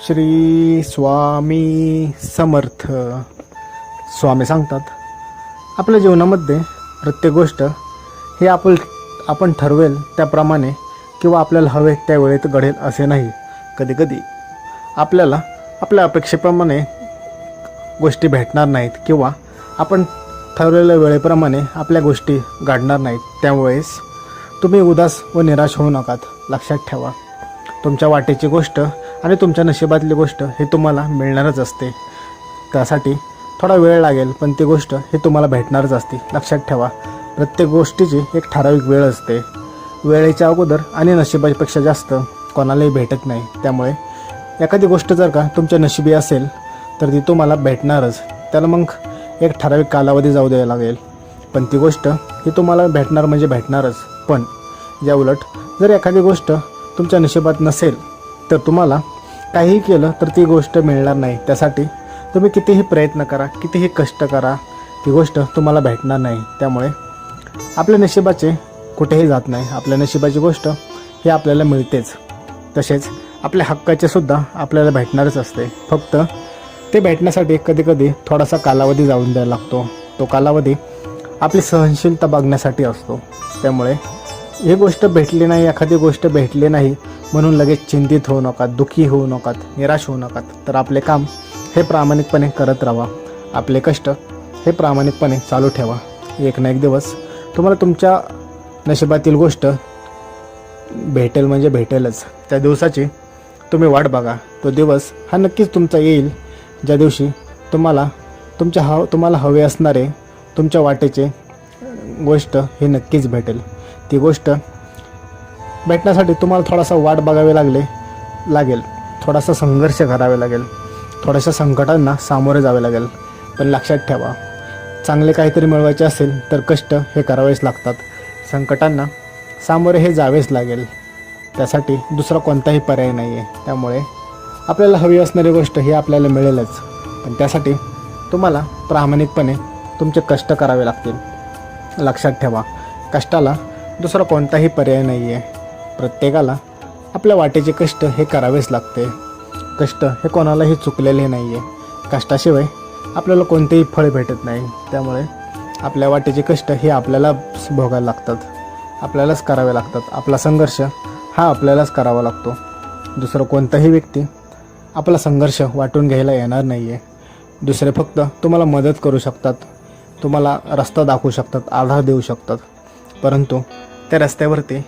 श्री स्वामी समर्थ. स्वामी सांगतात, आपल्या जीवनामध्ये प्रत्येक गोष्ट हे आपण ठरवेल त्याप्रमाणे किंवा आपल्याला हवे त्या वेळेत घडेल असे नाही. कधीकधी आपल्याला आपल्या अपेक्षेप्रमाणे गोष्टी भेटणार नाहीत किंवा आपण ठरवलेल्या वेळेप्रमाणे आपल्या गोष्टी घडणार नाहीत. त्यामुळेच तुम्ही उदास व निराश होऊ नकात. लक्षात ठेवा, तुमच्या वाटेची गोष्ट आणि तुमच्या नशिबातली गोष्ट हे तुम्हाला मिळणारच असते. त्यासाठी थोडा वेळ लागेल, पण ती गोष्ट हे तुम्हाला भेटणारच असते. लक्षात ठेवा, प्रत्येक गोष्टीची एक ठराविक वेळ असते. वेळेच्या अगोदर आणि नशिबापेक्षा जास्त कोणालाही भेटत नाही. त्यामुळे एखादी गोष्ट जर का तुमच्या नशिबी असेल तर ती तुम्हाला भेटणारच. त्याला मग एक ठराविक कालावधी जाऊ द्यायला लागेल, पण ती गोष्ट ही तुम्हाला भेटणार म्हणजे भेटणारच. पण या उलट जर एखादी गोष्ट तुमच्या नशिबात नसेल तर तुम्हाला काहीही केलं तर ती गोष्ट मिळणार नाही. त्यासाठी तुम्ही कितीही प्रयत्न करा, कितीही कष्ट करा, ती गोष्ट तुम्हाला भेटणार नाही. त्यामुळे आपल्या नशिबाचे कुठेही जात नाही. आपल्या नशिबाची गोष्ट ही आपल्याला मिळतेच. तसेच आपल्या हक्काचे सुद्धा आपल्याला भेटणारच असते. फक्त ते भेटण्यासाठी कधीकधी थोडासा कालावधी जाऊन द्यायला लागतो. तो कालावधी आपली सहनशीलता बघण्यासाठी असतो. त्यामुळे ही गोष्ट भेटली नाही, एखादी गोष्ट भेटली नाही म्हणून लगेच चिंतित होऊ नका, दुःखी होऊ नका, निराश होऊ नका. तर आपले काम हे प्रामाणिकपणे करत राहा. आपले कष्ट हे प्रामाणिकपणे चालू ठेवा. एक ना एक दिवस तुम्हाला तुमच्या नशिबातील गोष्ट भेटेल म्हणजे भेटेलच. त्या दिवसाची तुम्ही वाट बघा. तो दिवस हा नक्कीच तुमचा येईल, ज्या दिवशी तुम्हाला हवे असणारे तुमच्या वाटेचे गोष्ट हे नक्कीच भेटेल. ती गोष्ट भेटण्यासाठी तुम्हाला थोडासा वाट बघावी लागेल, थोडासा संघर्ष करावे लागेल, थोड्याशा संकटांना सामोरे जावे लागेल. पण लक्षात ठेवा, चांगले काहीतरी मिळवायचे असेल तर कष्ट हे करावेच लागतात. संकटांना सामोरे हे जावेच लागेल. त्यासाठी दुसरा कोणताही पर्याय नाही आहे. त्यामुळे आपल्याला हवी असणारी गोष्ट ही आपल्याला मिळेलच, पण त्यासाठी तुम्हाला प्रामाणिकपणे तुमचे कष्ट करावे लागतील. लक्षात ठेवा, कष्टाला दुसरा कोणताही पर्याय नाही आहे. प्रत्येकाला आपल्या वाटेचे कष्ट हे करावेच लागते. कष्ट हे कोणालाही चुकलेले नाही आहे. कष्टाशिवाय आपल्याला कोणतेही फळ भेटत नाही. त्यामुळे आपल्या वाटेचे कष्ट हे आपल्यालाच भोगायला लागतात, आपल्यालाच करावे लागतात. आपला संघर्ष हा आपल्यालाच करावा लागतो. दुसरं कोणताही व्यक्ती आपला संघर्ष वाटून घ्यायला येणार नाही आहे. दुसरे फक्त तुम्हाला मदत करू शकतात, तुम्हाला रस्ता दाखवू शकतात, आधार देऊ शकतात. परंतु त्या रस्त्यावरती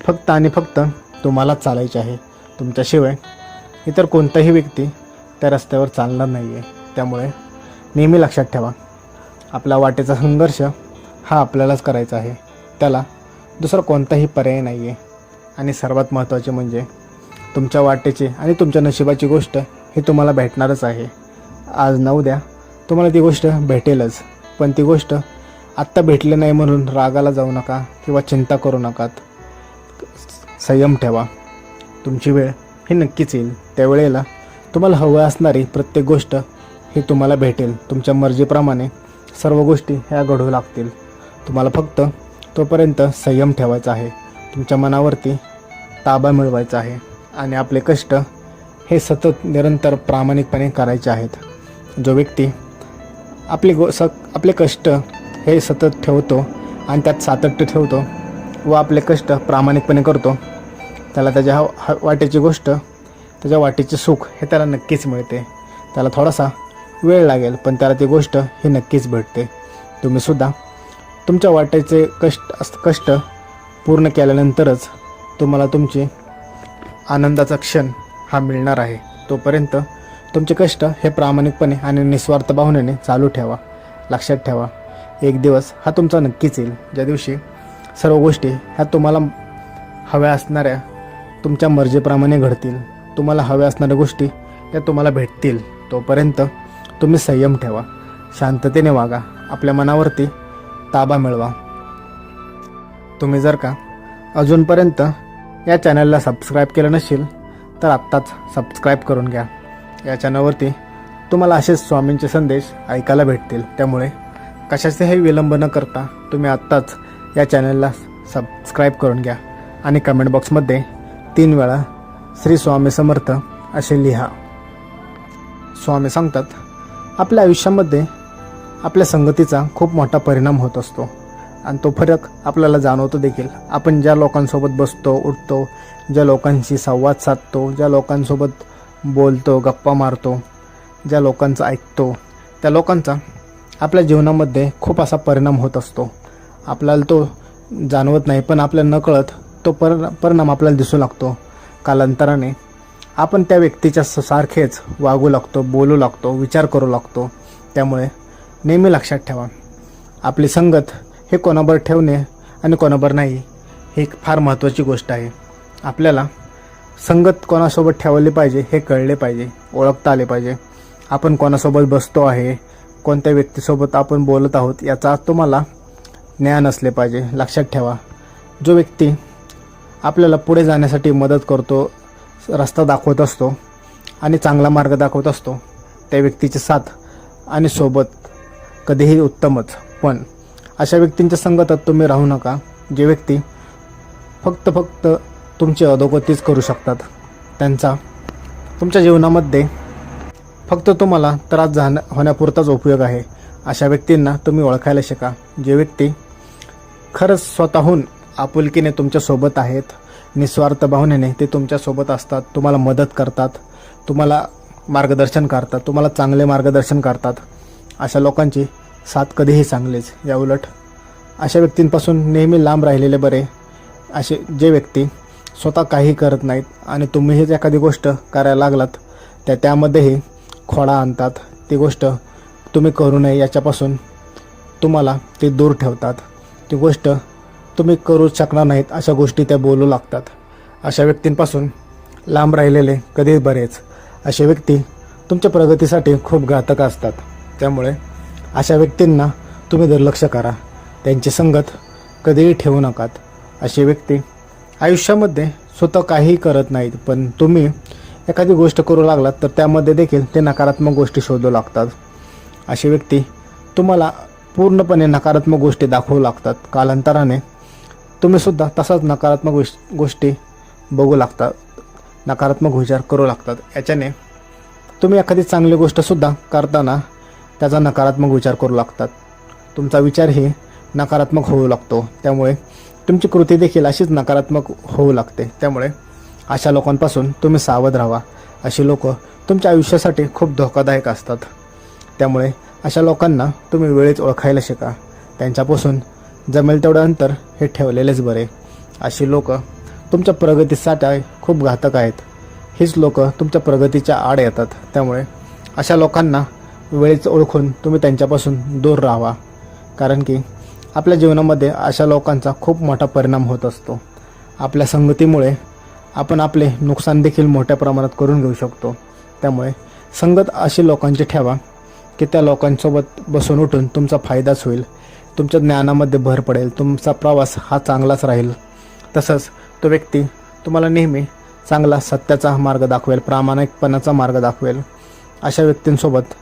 फक्त आणि फक्त तुम्हालाच चालायचे आहे. तुमच्याशिवाय इतर कोणताही व्यक्ती त्या रस्त्यावर चालणार नाही आहे. त्यामुळे नेहमी लक्षात ठेवा, आपला वाटेचा संघर्ष हा आपल्यालाच करायचा आहे. त्याला दुसरा कोणताही पर्याय नाही आहे. आणि सर्वात महत्त्वाचे म्हणजे तुमच्या वाटेची आणि तुमच्या नशिबाची गोष्ट ही तुम्हाला भेटणारच आहे. आज ना उद्या तुम्हाला ती गोष्ट भेटेलच. पण ती गोष्ट आत्ता भेटली नाही म्हणून रागाला जाऊ नका किंवा चिंता करू नका. संयम ठेवा. तुमची वेळ ही नक्कीच येईल. त्यावेळेला तुम्हाला हवं असणारी प्रत्येक गोष्ट ही तुम्हाला भेटेल. तुमच्या मर्जीप्रमाणे सर्व गोष्टी ह्या घडू लागतील. तुम्हाला फक्त तोपर्यंत संयम ठेवायचा आहे. तुमच्या मनावरती ताबा मिळवायचा आहे आणि आपले कष्ट हे सतत निरंतर प्रामाणिकपणे करायचे आहेत. जो व्यक्ती आपले कष्ट हे सतत ठेवतो आणि त्यात सातत्य ठेवतो व आपले कष्ट प्रामाणिकपणे करतो, त्याला त्याच्या वाटेची गोष्ट, त्याच्या वाटेचे सुख हे त्याला नक्कीच मिळते. त्याला थोडासा वेळ लागेल, पण त्याला ती गोष्ट ही नक्कीच भेटते. तुम्हीसुद्धा तुमच्या वाटेचे कष्ट पूर्ण केल्यानंतरच तुम्हाला तुमची आनंदाचा क्षण हा मिळणार आहे. तोपर्यंत तुमचे कष्ट हे प्रामाणिकपणे आणि निस्वार्थ भावनेने चालू ठेवा. लक्षात ठेवा, एक दिवस हा तुमचा नक्कीच येईल, ज्या दिवशी सर्व गोष्टी ह्या तुम्हाला हव्या असणाऱ्या तुमच्या मर्जीप्रमाणे घडतील. तुम्हाला हव्या असणाऱ्या गोष्टी या तुम्हाला भेटतील. तोपर्यंत तुम्ही संयम ठेवा, शांततेने वागा, आपल्या मनावरती ताबा मिळवा. तुम्ही जर का अजूनपर्यंत या चॅनलला सबस्क्राईब केलं नसेल तर आत्ताच सबस्क्राईब करून घ्या. या चॅनलवरती तुम्हाला असेच स्वामींचे संदेश ऐकायला भेटतील. त्यामुळे कशाचाही विलंब न करता तुम्ही आत्ताच या चॅनलला सबस्क्राईब करून घ्या आणि कमेंट बॉक्समध्ये 3 वेळा श्री स्वामी समर्थ असे लिहा. स्वामी सांगतात, आपल्या आयुष्यामध्ये आपल्या संगतीचा खूप मोठा परिणाम होत असतो आणि तो फरक आपल्याला जाणवतो देखील. आपण ज्या लोकांसोबत बसतो, उठतो, ज्या लोकांशी संवाद साधतो, ज्या लोकांसोबत बोलतो, गप्पा मारतो, ज्या लोकांचं ऐकतो, त्या लोकांचा आपल्या जीवनामध्ये खूप असा परिणाम होत असतो. आपल्याला तो जाणवत नाही, पण आपल्या नकळत तो परिणाम आपल्याला दिसू लागतो. कालांतराने आपण त्या व्यक्तीच्या सारखेच वागू लागतो, बोलू लागतो, विचार करू लागतो. त्यामुळे नेहमी लक्षात ठेवा, आपली संगत हे कोणाबर ठेवणे आणि कोणाबर नाही ही एक फार महत्त्वाची गोष्ट आहे. आपल्याला संगत कोणासोबत ठेवली पाहिजे हे कळले पाहिजे, ओळखता आले पाहिजे. आपण कोणासोबत बसतो आहे, कोणत्या व्यक्तीसोबत आपण बोलत आहोत याचा तुम्हाला ज्ञान असले पाहिजे. लक्षात ठेवा, जो व्यक्ती आपल्याला पुढे जाण्यासाठी मदत करतो, रस्ता दाखवत असतो आणि चांगला मार्ग दाखवत असतो, त्या व्यक्तीची साथ आणि सोबत कधीही उत्तमच. पण अशा व्यक्तींच्या संगतात तुम्ही राहू नका, जे व्यक्ती फक्त तुमची अधोगतीच करू शकतात. त्यांचा तुमच्या जीवनामध्ये फक्त तुम्हाला त्रास होण्यापुरताच उपयोग आहे. अशा व्यक्तींना तुम्ही ओळखायला शिका. जे व्यक्ती खरंच स्वतःहून आपुलकीने तुमच्यासोबत आहेत, निस्वार्थ भावनेने ते तुमच्यासोबत असतात, तुम्हाला मदत करतात, तुम्हाला मार्गदर्शन करतात, तुम्हाला चांगले मार्गदर्शन करतात, अशा लोकांची साथ कधीही चांगलीच. याउलट अशा व्यक्तींपासून नेहमी लांब राहिलेले बरे. असे जे व्यक्ती स्वतः काही करत नाहीत आणि तुम्हीच एखादी गोष्ट करायला लागलात त्यामध्येही खोडा आणतात. ती गोष्ट तुम्ही करू नये याच्यापासून तुम्हाला ते दूर ठेवतात. ती गोष्ट तुम्ही करू शकणार नाहीत अशा गोष्टी त्या बोलू लागतात. अशा व्यक्तींपासून लांब राहिलेले कधीच बरेच. असे व्यक्ती तुमच्या प्रगतीसाठी खूप घातक असतात. त्यामुळे अशा व्यक्तींना तुम्ही दुर्लक्ष करा, त्यांची संगत कधीही ठेवू नकात. असे व्यक्ती आयुष्यामध्ये स्वतः काहीही करत नाहीत, पण तुम्ही एखादी गोष्ट करू लागलात तर त्यामध्ये देखील ते नकारात्मक गोष्टी शोधू लागतात. असे व्यक्ती तुम्हाला पूर्णपणे नकारात्मक गोष्टी दाखवू लागतात. कालांतराने तुम्हीसुद्धा तसाच नकारात्मक गोष्टी बघू लागतात, नकारात्मक विचार करू लागतात. याच्याने तुम्ही एखादी चांगली गोष्टसुद्धा करताना त्याचा नकारात्मक विचार करू लागतात. तुमचा विचारही नकारात्मक होऊ लागतो. त्यामुळे तुमची कृती देखील अशीच नकारात्मक होऊ लागते. त्यामुळे अशा लोकांपासून तुम्ही सावध राहा. अशी लोक तुमच्या आयुष्यासाठी खूप धोकादायक असतात. त्यामुळे अशा लोकांना तुम्ही वेळेत ओळखायला शिका. त्यांच्यापासून जमेल तेवढं अंतर हे ठेवलेलेच बरे. अशी लोक तुमच्या प्रगतीसाठी खूप घातक आहेत. हीच लोक तुमच्या प्रगतीच्या आड येतात. त्यामुळे अशा लोकांना वेळेत ओळखून तुम्ही त्यांच्यापासून दूर राहावा. कारण की आपल्या जीवनामध्ये अशा लोकांचा खूप मोठा परिणाम होत असतो. आपल्या संगतीमुळे आपण आपले नुकसान देखील मोठ्या प्रमाणात करून घेऊ शकतो. त्यामुळे संगत अशी लोकांची ठेवा की त्या लोकांसोबत बसून उठून तुमचा फायदाच होईल, तुमच्या ज्ञानामध्ये भर पडेल, तुमचा प्रवास हा चांगलाच राहील. तसंच तो व्यक्ती तुम्हाला नेहमी चांगला सत्याचा मार्ग दाखवेल, प्रामाणिकपणाचा मार्ग दाखवेल. अशा व्यक्तींसोबत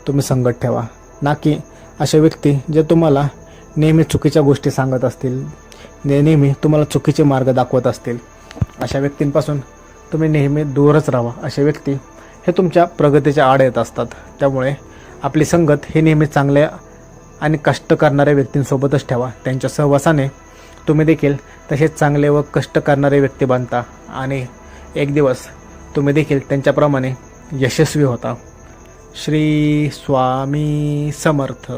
तुम्ही संगत ठेवा, ना की अशा व्यक्ती जे तुम्हाला नेहमी चुकीच्या गोष्टी सांगत असतील, नेहमी तुम्हाला चुकीचे मार्ग दाखवत असतील. अशा व्यक्तींपासून तुम्ही नेहमी दूरच राहा. अशा व्यक्ती हे तुमच्या प्रगतीच्या आड येत असतात. त्यामुळे आपली संगत ही नेहमी चांगल्या आणि कष्ट करणाऱ्या व्यक्तींसोबतच ठेवा. त्यांच्या सहवासाने तुम्ही देखील तसेच चांगले व कष्ट करणारे व्यक्ती बनता आणि एक दिवस तुम्ही देखील त्यांच्याप्रमाणे यशस्वी होता. श्री स्वामी समर्थ.